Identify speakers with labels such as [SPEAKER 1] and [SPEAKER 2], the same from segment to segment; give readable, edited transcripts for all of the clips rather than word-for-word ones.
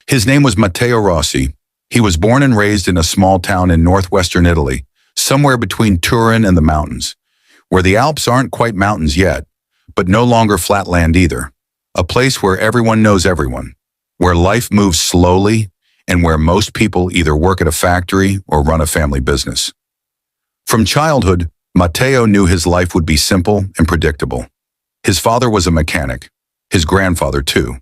[SPEAKER 1] His name was Matteo Rossi. He was born and raised in a small town in northwestern Italy, somewhere between Turin and the mountains, where the Alps aren't quite mountains yet, but no longer flat land either. A place where everyone knows everyone, where life moves slowly, and where most people either work at a factory or run a family business. From childhood, Matteo knew his life would be simple and predictable. His father was a mechanic, his grandfather too.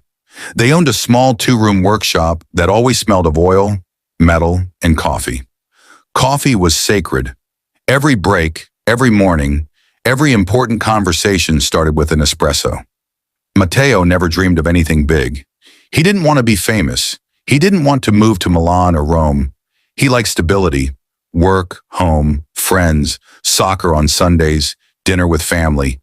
[SPEAKER 1] They owned a small two-room workshop that always smelled of oil, metal, and coffee. Coffee was sacred. Every break, every morning, every important conversation started with an espresso. Matteo never dreamed of anything big. He didn't want to be famous. He didn't want to move to Milan or Rome. He liked stability, work, home, friends, soccer on Sundays, dinner with family.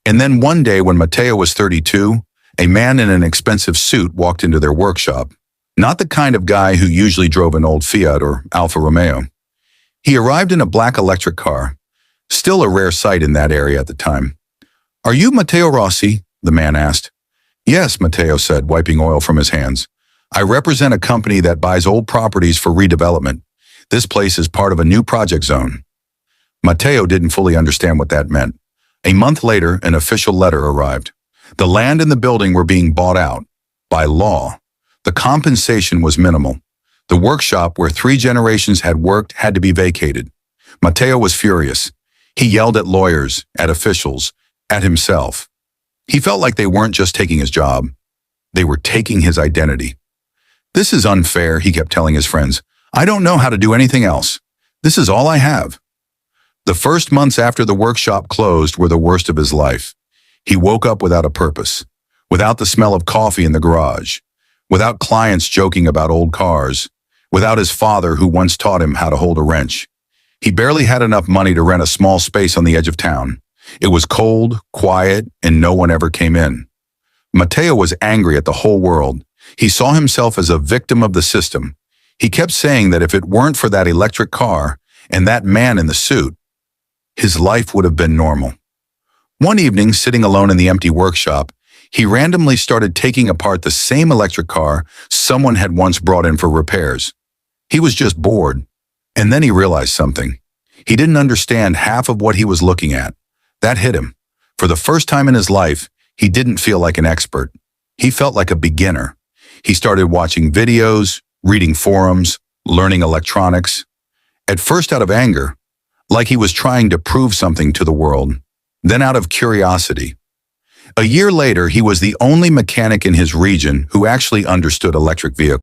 [SPEAKER 1] And then one day when Matteo was 32, a man in an expensive suit walked into their workshop. Not the kind of guy who usually drove an old Fiat or Alfa Romeo. He arrived in a black electric car, still a rare sight in that area at the time. "Are you Matteo Rossi?" the man asked. "Yes," Matteo said, wiping oil from his hands. "I represent a company that buys old properties for redevelopment. This place is part of a new project zone." Matteo didn't fully understand what that meant. A month later, an official letter arrived. The land and the building were being bought out. By law. The compensation was minimal. The workshop where 3 generations had worked had to be vacated. Matteo was furious. He yelled at lawyers, at officials, at himself. He felt like they weren't just taking his job. They were taking his identity. "This is unfair," he kept telling his friends. "I don't know how to do anything else. This is all I have." The first months after the workshop closed were the worst of his life. He woke up without a purpose, without the smell of coffee in the garage, without clients joking about old cars, without his father who once taught him how to hold a wrench. He barely had enough money to rent a small space on the edge of town. It was cold, quiet, and no one ever came in. Matteo was angry at the whole world. He saw himself as a victim of the system. He kept saying that if it weren't for that electric car and that man in the suit, his life would have been normal. One evening, sitting alone in the empty workshop, he randomly started taking apart the same electric car someone had once brought in for repairs. He was just bored. And then he realized something. He didn't understand half of what he was looking at. That hit him. For the first time in his life, he didn't feel like an expert. He felt like a beginner. He started watching videos, reading forums, learning electronics. At first out of anger, like he was trying to prove something to the world. Then out of curiosity. A year later, he was the only mechanic in his region who actually understood electric vehicles.